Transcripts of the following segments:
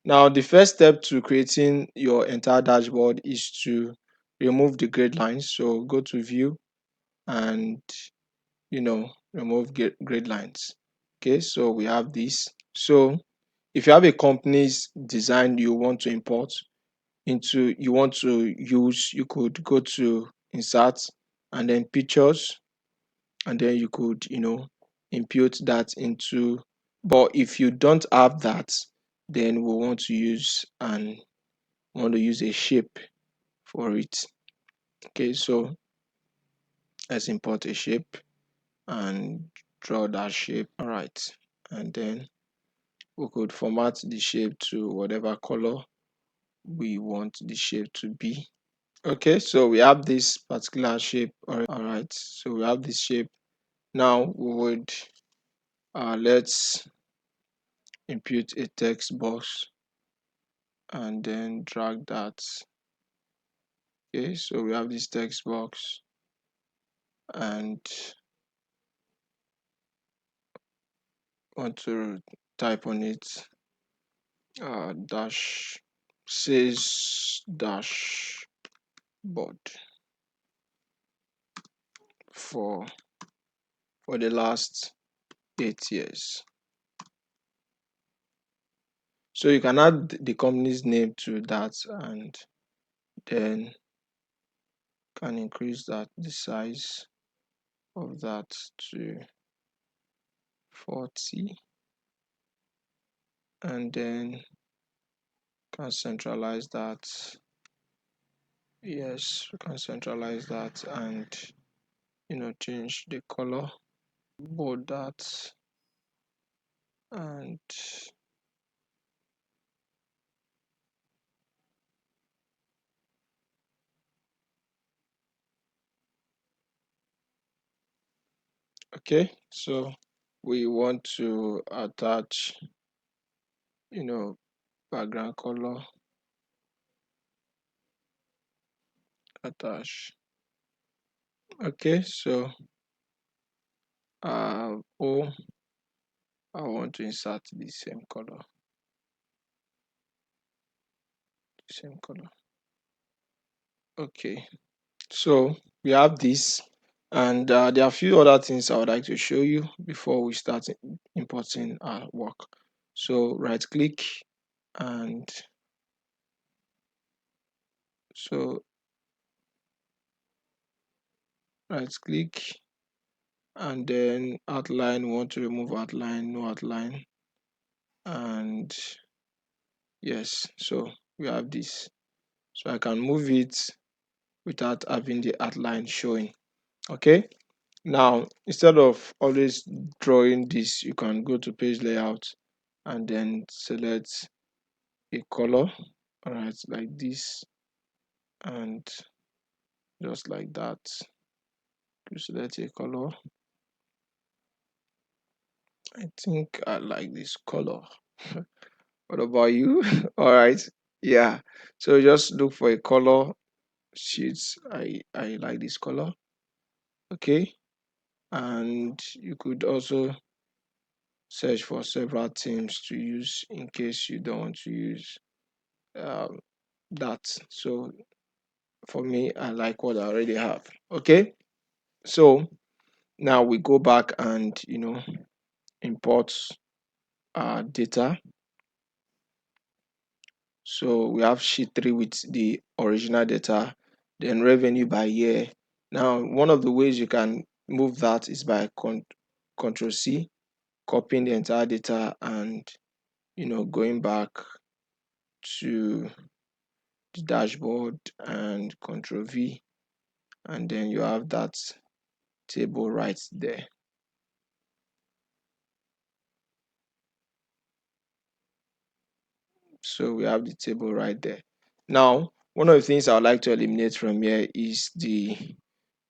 Now, the first step to creating your entire dashboard is to remove the grid lines. So go to view and remove grid lines. Okay, so we have this. So if you have a company's design you want to import into, you want to use, you could go to insert and then pictures, and then you could impute that into. But if you don't have that, then we want to use a shape for it. Okay, so let's import a shape and draw that shape. All right, and then we could format the shape to whatever color we want the shape to be. Okay, so we have this particular shape. All right, so we have this shape. Now we would let's impute a text box and then drag that. Okay, so we have this text box and want to type on it dash says dash board for the last 8 years. So you can add the company's name to that and then can increase that the size of that to 40, and then can centralize that. Yes, we can centralize that and change the color, bold that, and okay. So we want to attach background color, attach. Okay, so oh, I want to insert the same color, okay. So we have this, and there are a few other things I would like to show you before we start importing our work. So right click, and so right click, and then outline. We want to remove outline, no outline, and yes, so we have this. So I can move it without having the outline showing. Okay, now instead of always drawing this, you can go to page layout and then select a color. All right, like this, and just like that, you select a color. I think I like this color. What about you? All right, yeah, so just look for a color sheets. I like this color. Okay, and you could also search for several themes to use in case you don't want to use um, that. So for me, I like what I already have. Okay, so now we go back and import data. So we have sheet 3 with the original data, then revenue by year. Now one of the ways you can move that is by control C, copying the entire data and going back to the dashboard and control V, and then you have that table right there. So we have the table right there. Now, one of the things I would like to eliminate from here is the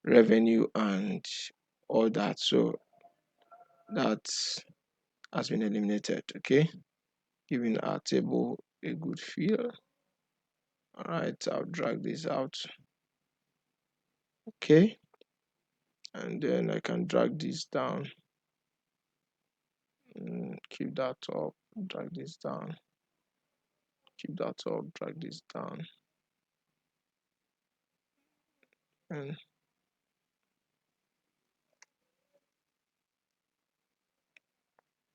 revenue and all that. So that has been eliminated. Okay, giving our table a good feel. All right, I'll drag this out. Okay, and then I can drag this down. Keep that up, drag this down. keep that up, drag this down, and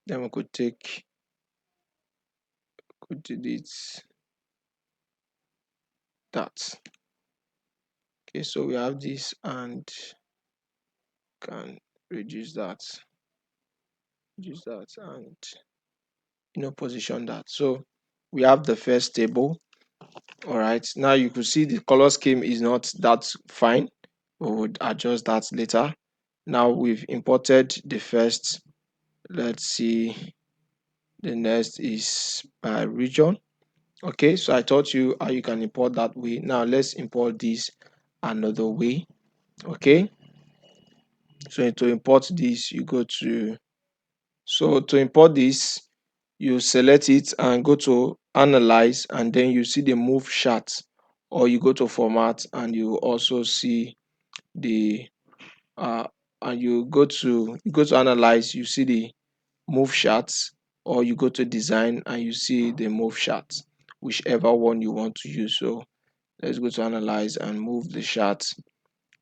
then we could delete that. Okay, so we have this, and can reduce that, and position that. So we have the first table. All right, now you could see the color scheme is not that fine. We would adjust that later. Now we've imported the first. Let's see, the next is by region. Okay, so I taught you how you can import that way. Now let's import this another way. Okay, so to import this, you go to, so to import this, you select it and go to analyze, and then you see the move chart, or you go to format and you also see the and you go to analyze, you see the move charts, or you go to design and you see the move charts, whichever one you want to use. So let's go to analyze and move the chart.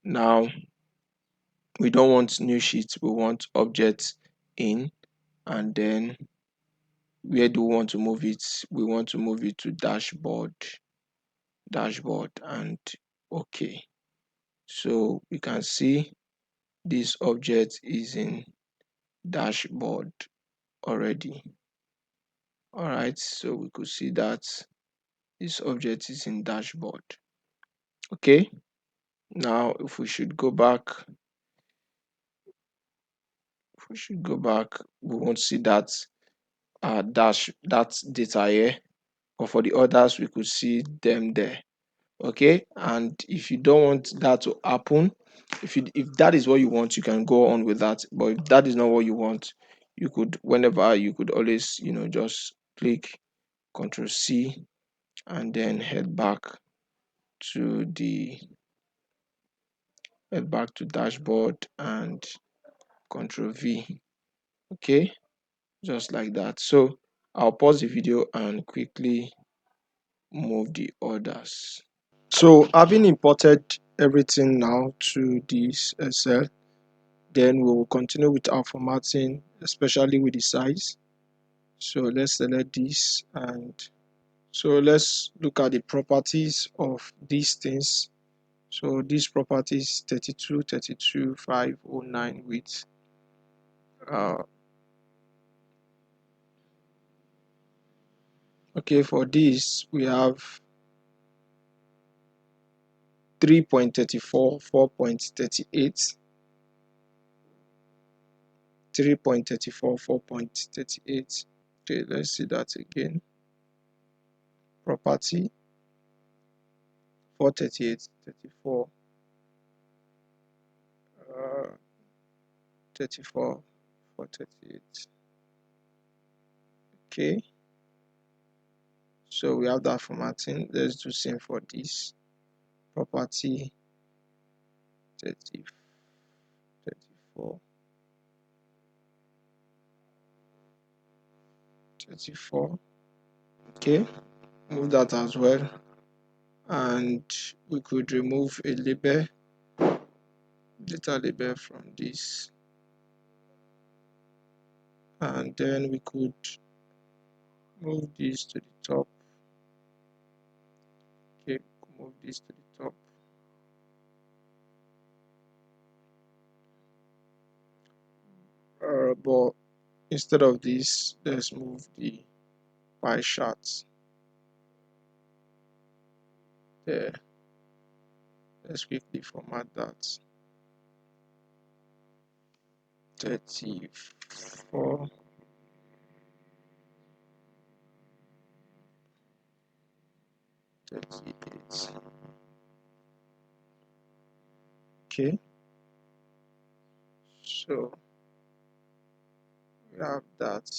Now we don't want new sheets, we want objects in, and then where do we want to move it? We want to move it to dashboard, and okay. So we can see this object is in dashboard already. All right, so we could see that this object is in dashboard. Okay, now if we should go back, we won't see that that data here, but for the others we could see them there. Okay, and if you don't want that to happen, if that is what you want, you can go on with that. But if that is not what you want, you could, whenever, you could always just click Ctrl C and then to the head back to dashboard and Ctrl V. Okay, just like that. So I'll pause the video and quickly move the orders. So having imported everything now to this Excel, then we will continue with our formatting, especially with the size. So let's select this, and so let's look at the properties of these things. So these properties 32, 32, 509 width. Okay, for this we have 3.34, 4.38, 3.34, 4.38. Okay, let's see that again. Property 438, 34, 34, 438. Okay, so we have that formatting. Let's do same for this. Property 30, 34, 34. Okay, move that as well, and we could remove a label, data label, from this, and then we could move this to the top. Okay, move this to the top. But instead of this, let's move the pie charts there. Let's quickly format that. 34, 38. Okay, so we have that.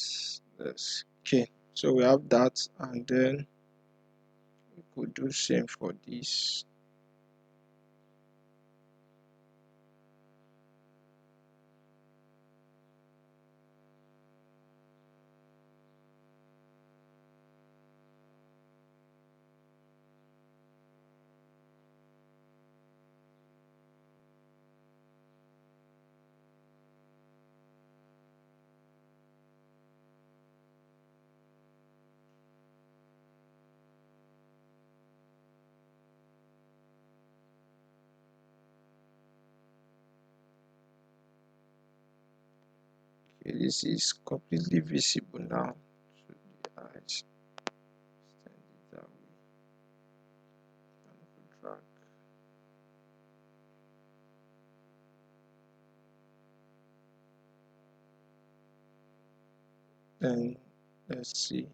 Okay, so we have that, and then we could do same for this. this is completely visible now to the eyes. Extend it that way and drag. Then let's see,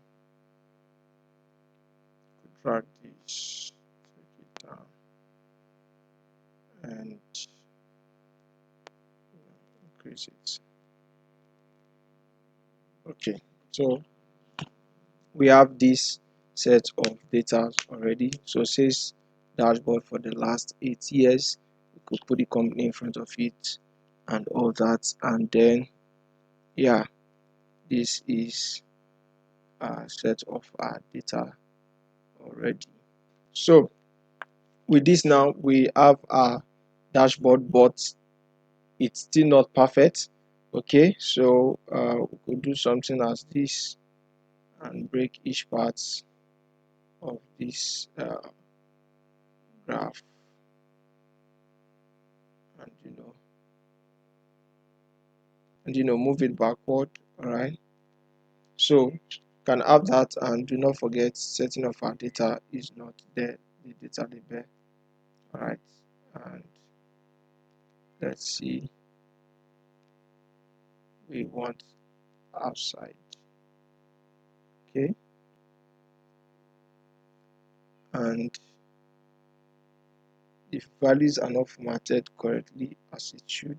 drag this, take it down, and increase it. Okay, so we have this set of data already. So it says dashboard for the last 8 years. We could put the company in front of it and all that, and then yeah, this is a set of our data already. So with this now we have our dashboard, but it's still not perfect. Okay, so we could do something as this and break each part of this graph, and move it backward. All right, so can have that, and do not forget setting of our data is not there, the data label. All right, and let's see, we want outside. Okay, and if values are not formatted correctly as it should,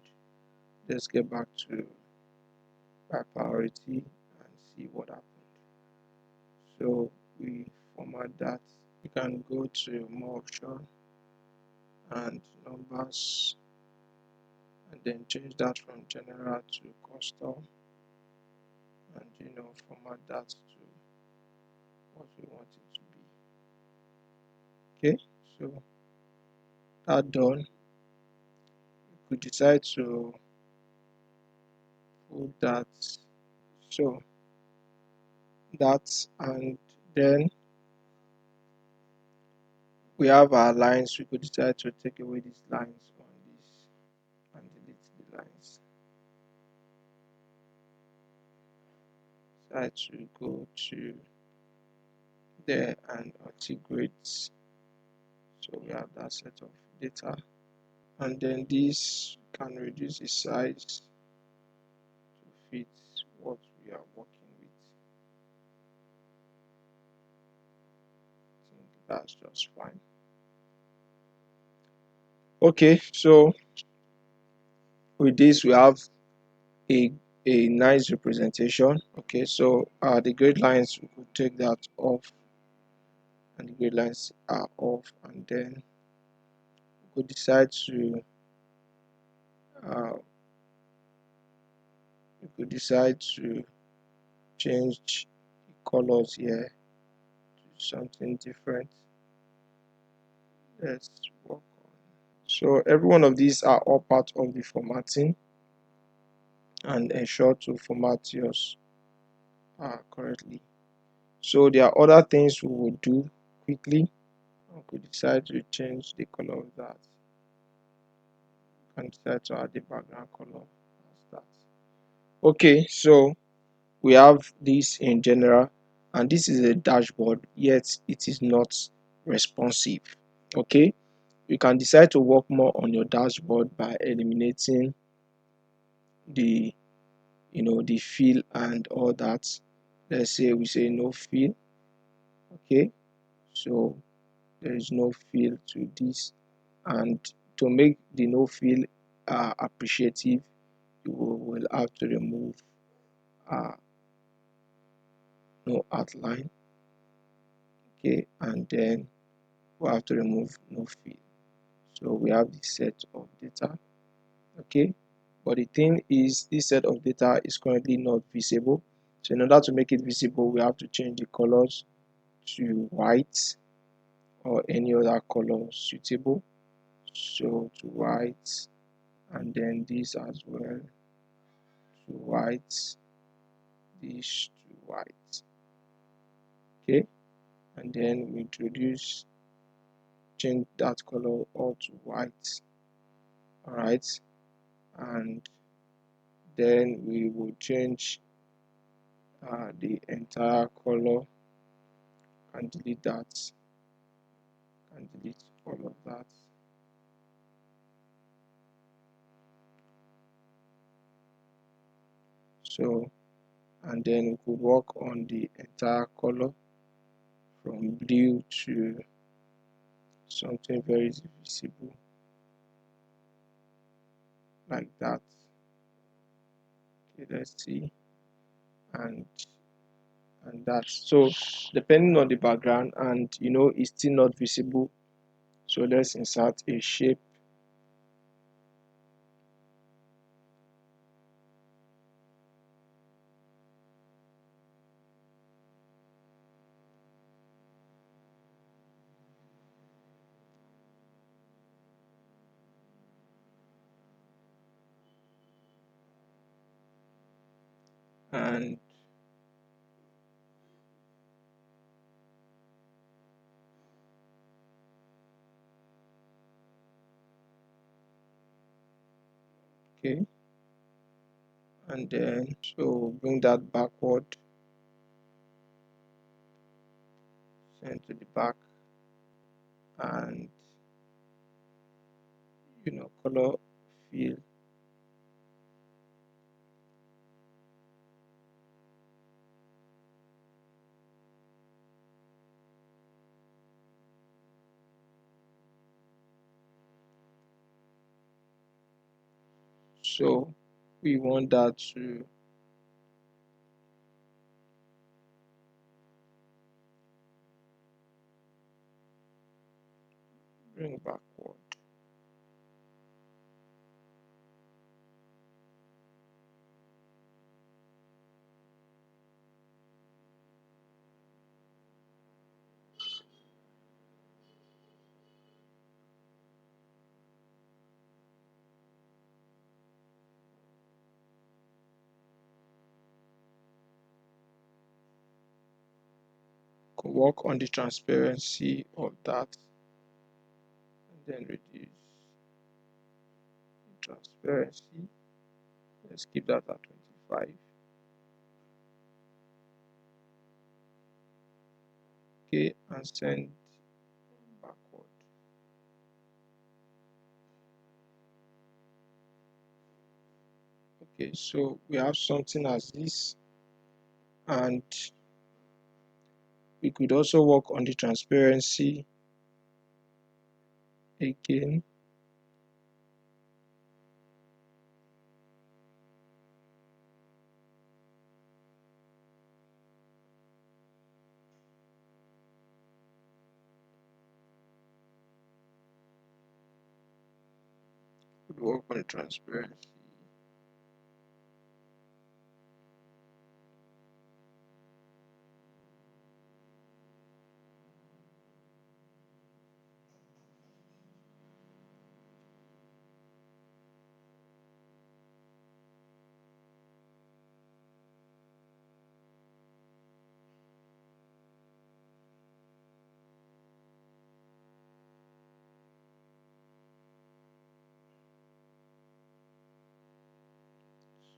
let's get back to by priority and see what happened. So we format that. You can go to more option and numbers, and then change that from general to custom, and format that to what we want it to be. Okay, so that done, we could decide to put that, so that, and then we have our lines. We could decide to take away these lines on this and delete the lines. Decide to go to there and integrate. So we have that set of data, and then this can reduce the size to fit what we are working with. I think that's just fine. Okay, so with this we have a nice representation. Okay, so the grid lines, we could take that off, and the grid lines are off, and then we could decide to uh, change the colors here to something different. Let's work on. So every one of these are all part of the formatting, and ensure to format yours correctly. So there are other things we will do quickly. We could decide to change the color of that, and decide to add the background color as that. Okay, so we have this in general, and this is a dashboard, yet it is not responsive. Okay, you can decide to work more on your dashboard by eliminating the the fill and all that. Let's say we say no fill. Okay, so there is no fill to this, and to make the no fill appreciative, you will have to remove uh, no outline. Okay, and then we have to remove no fill. So we have this set of data. Okay, but the thing is, this set of data is currently not visible. So in order to make it visible, we have to change the colors to white or any other color suitable. So to white, and then this as well to white, this to white. Okay, and then we change that color all to white. All right, and Then we will change the entire color and delete that and delete all of that. So, and then we could work on the entire color from blue to something very visible like that. Okay, let's see. and that, so depending on the background, and it's still not visible, so let's insert a shape. And okay, and then so bring that backward, send to the back, and color fill. So we want that to bring backward. Work on the transparency of that, and then reduce the transparency. Let's keep that at 25. Okay, and send backward. Okay, so we have something as this, and we could also work on the transparency again. Could work on transparency.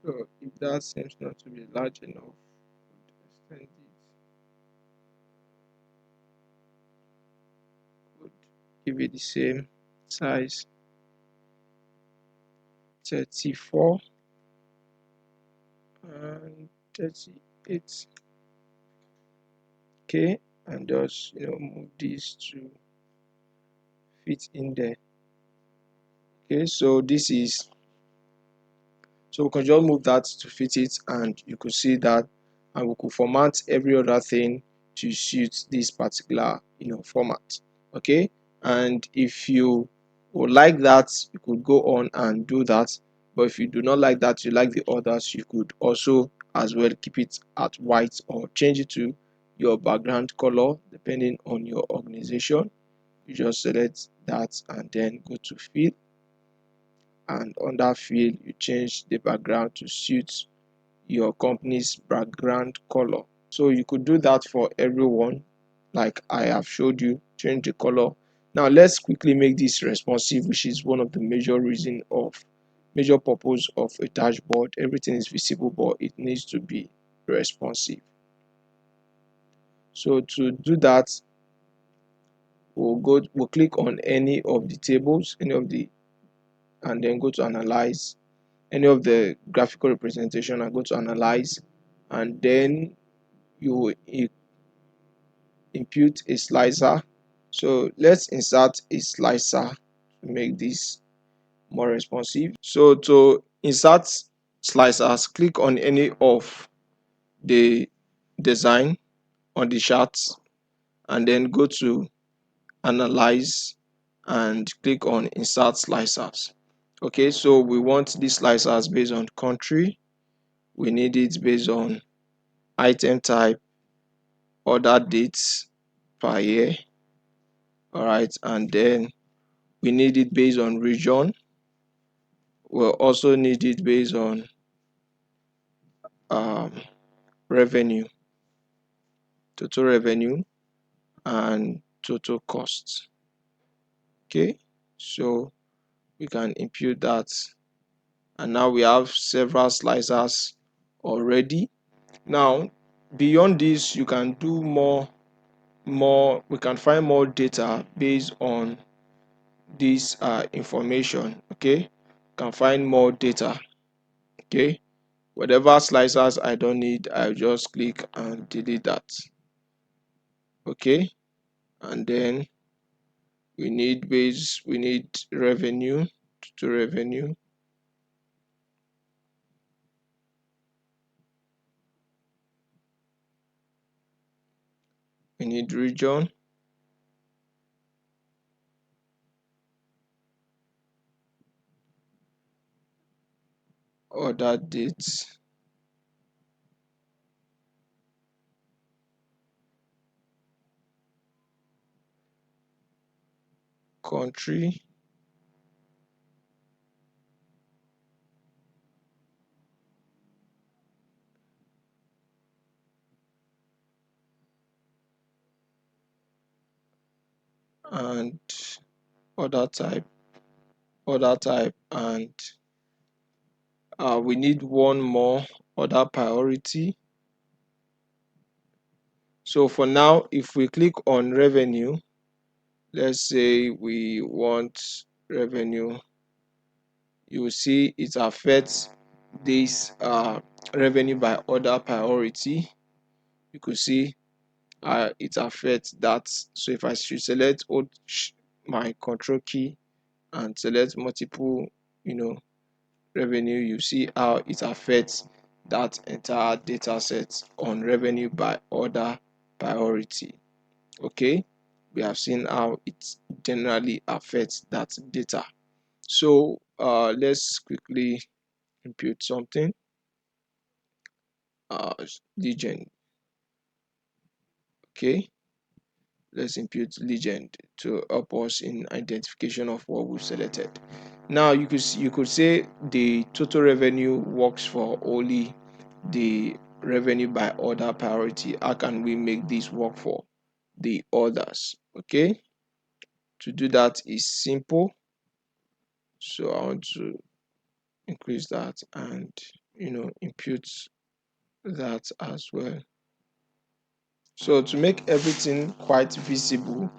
So if that seems not to be large enough, could extend it. Could give it the same size, 34 and 38. Okay, and just move these to fit in there. Okay, so this is, so we can just move that to fit it, and you could see that, and we could format every other thing to suit this particular format. Okay, and if you would like that, you could go on and do that. But if you do not like that, you like the others, you could also as well keep it at white or change it to your background color depending on your organization. You just select that and then go to fill, and under field you change the background to suit your company's background color. So you could do that for everyone, like I have showed you. Change the color. Now let's quickly make this responsive, which is one of the major reason of major purpose of a dashboard. Everything is visible, but it needs to be responsive. So to do that, we'll click on any of the tables, and then go to analyze any of the graphical representation, and go to analyze, and then you will impute a slicer. So let's insert a slicer to make this more responsive. So to insert slicers, click on any of the design on the chart, and then go to analyze and click on insert slicers. Okay, so we want these slicers based on country, we need it based on item type, order dates per year. All right, and then we need it based on region. We'll also need it based on um, revenue, total revenue, and total cost. Okay, so we can impute that, and now we have several slicers already. Now beyond this, you can do more we can find more data based on this information. Okay, you can find more data. Okay, whatever slicers I don't need, I'll just click and delete that. Okay, and then we need revenue, to revenue, we need region, order dates, country, and order type, and we need one more, order priority. So for now, if we click on revenue, let's say we want revenue, you will see it affects this revenue by order priority. You could see it affects that. So if I should select my control key and select multiple, revenue, you see how it affects that entire data set on revenue by order priority. Okay, we have seen how it generally affects that data. So let's quickly impute something. Legend. Okay, let's impute legend to help us in identification of what we've selected. Now you could say the total revenue works for only the revenue by order priority. How can we make this work for the others? Okay, to do that is simple. So I want to increase that and impute that as well. So to make everything quite visible,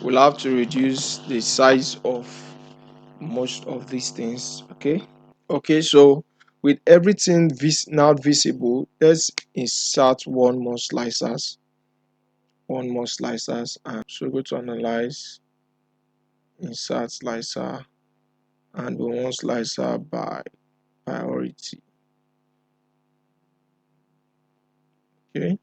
we'll have to reduce the size of most of these things. Okay, so with everything now visible, let's insert one more slicers, and so go to analyze, insert slicer, and we want slicer by priority. Okay,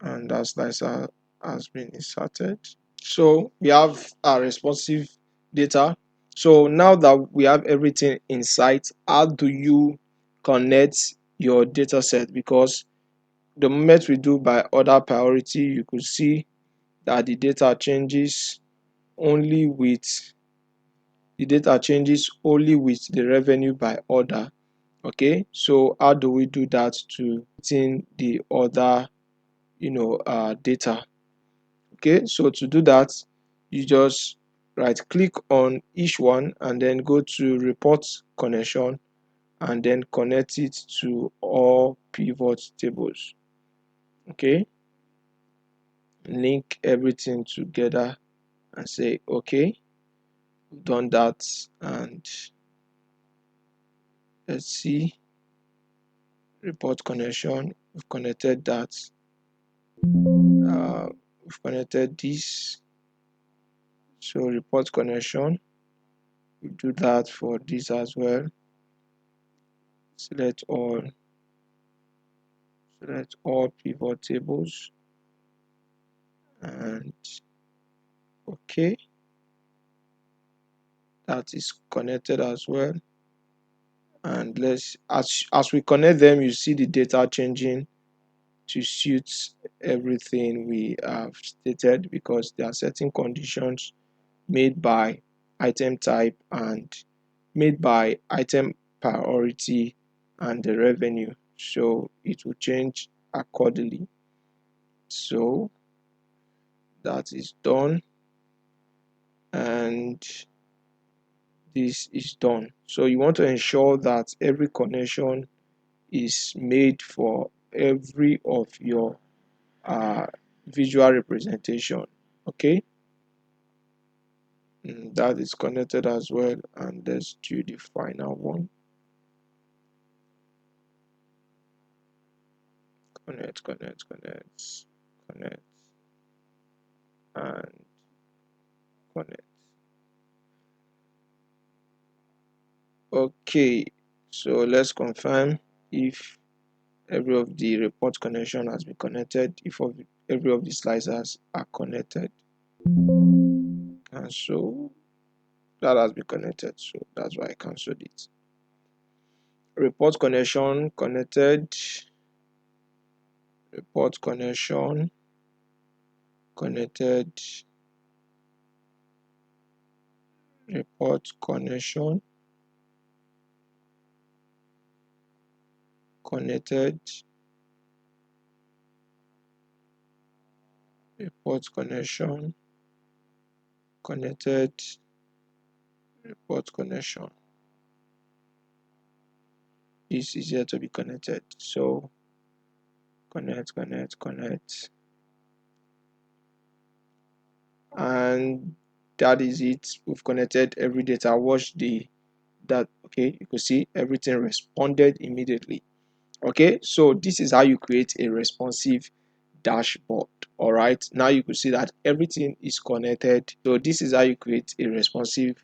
and that slicer has been inserted. So we have our responsive data. So now that we have everything in sight, how do you connect your data set? Because the moment we do by order priority, you could see that the data changes only with the revenue by order. Okay, so how do we do that to in the other data? Okay, so to do that, you just right click on each one and then go to report connection and then connect it to all pivot tables. Okay, link everything together and say okay. We've done that, and let's see, report connection, we've connected that. We've connected this, so report connection, we do that for this as well. Select all, select all pivot tables, and okay, that is connected as well. And let's, as we connect them, you see the data changing to suit everything we have stated, because there are certain conditions made by item type and made by item priority and the revenue, so it will change accordingly. So that is done, and this is done. So you want to ensure that every connection is made for every of your visual representation. Okay, that is connected as well, and let's do the final one. Connect, connect, connect, connect, and connect. Okay, so let's confirm if every of the report connection has been connected, if every of the slicers are connected, and so that has been connected, so that's why I cancelled it. Report connection connected, report connection connected, report connection connected, report connection connected, report connection is easier to be connected, so connect, connect, connect, and that is it. We've connected every data. Watch that. Okay, you can see everything responded immediately. Okay, so this is how you create a responsive dashboard. All right, now you can see that everything is connected. So this is how you create a responsive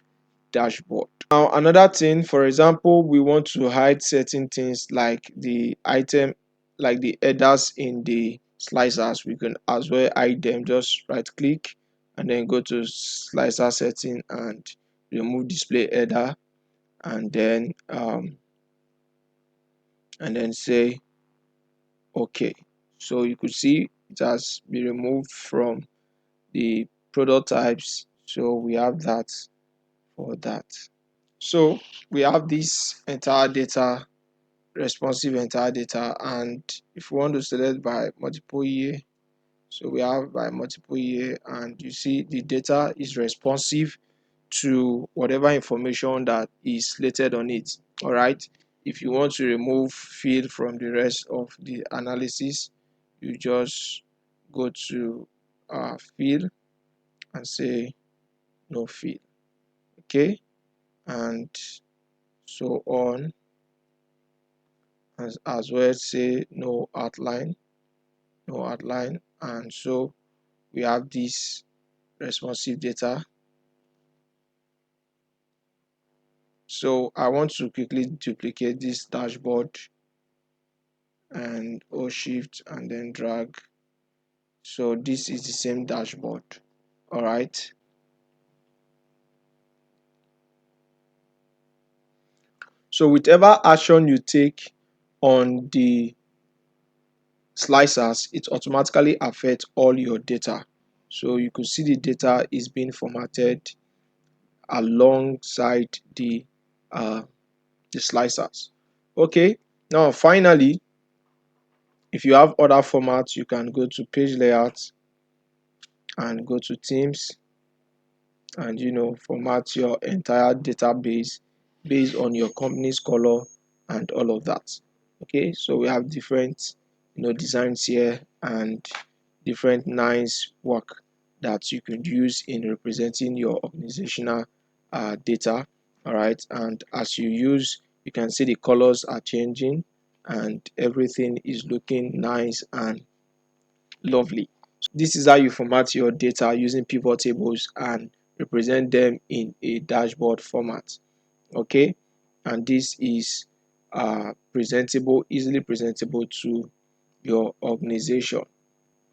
dashboard. Now another thing, for example, we want to hide certain things like the item, like the headers in the slicers. We can as well hide them. Just right click and then go to slicer setting and remove display header, and then say okay. So you could see it has been removed from the product types, so we have that for that. So we have this entire data, responsive entire data, and if we want to select by multiple year, so we have by multiple year, and you see the data is responsive to whatever information that is slated on it. All right, if you want to remove field from the rest of the analysis, you just go to field and say no field. Okay, and so on, as well say no outline, no outline, and so we have this responsive data. So I want to quickly duplicate this dashboard and hold shift and then drag, so this is the same dashboard. All right, so whichever action you take on the slicers, it automatically affects all your data. So you could see the data is being formatted alongside uh, the slicers. Okay, now finally, if you have other formats, you can go to page layout and go to themes and format your entire database based on your company's color and all of that. Okay, so we have different designs here and different nice work that you could use in representing your organizational data. All right, and as you use, you can see the colors are changing and everything is looking nice and lovely. This is how you format your data using pivot tables and represent them in a dashboard format. Okay, and this is presentable, easily presentable to your organization.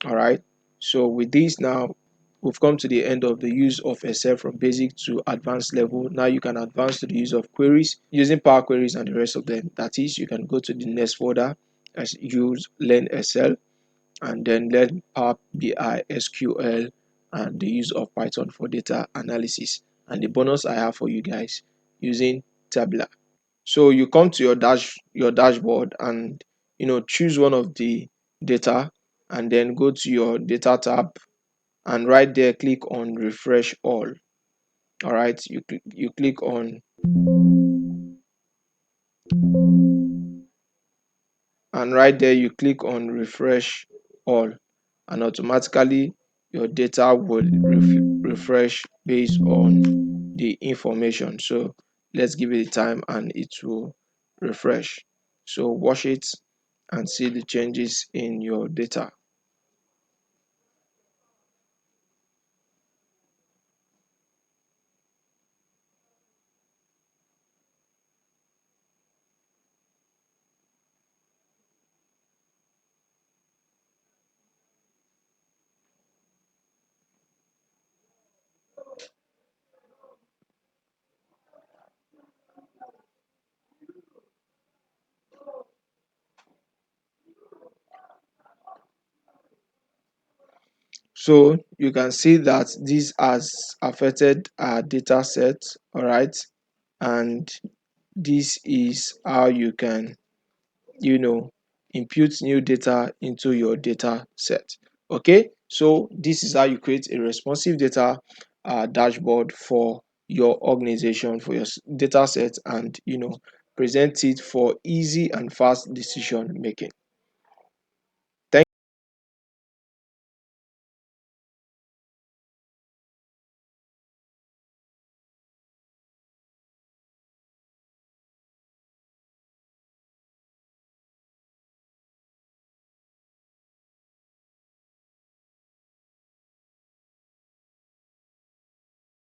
All right, so with this now, we've come to the end of the use of Excel from basic to advanced level. Now you can advance to the use of queries using Power Queries and the rest of them. That is, you can go to the next folder as use Learn Excel, and then learn Power BI, SQL, and the use of Python for data analysis. And the bonus I have for you guys, using Tabla. So you come to your dashboard and choose one of the data, and then go to your data tab, and right there click on refresh all. All right, you click on, and right there you click on refresh all, and automatically your data will refresh based on the information. So let's give it a time and it will refresh. So watch it and see the changes in your data. So you can see that this has affected our data set. All right, and this is how you can you know input new data into your data set. Okay, so this is how you create a responsive data dashboard for your organization, for your data set, and present it for easy and fast decision making.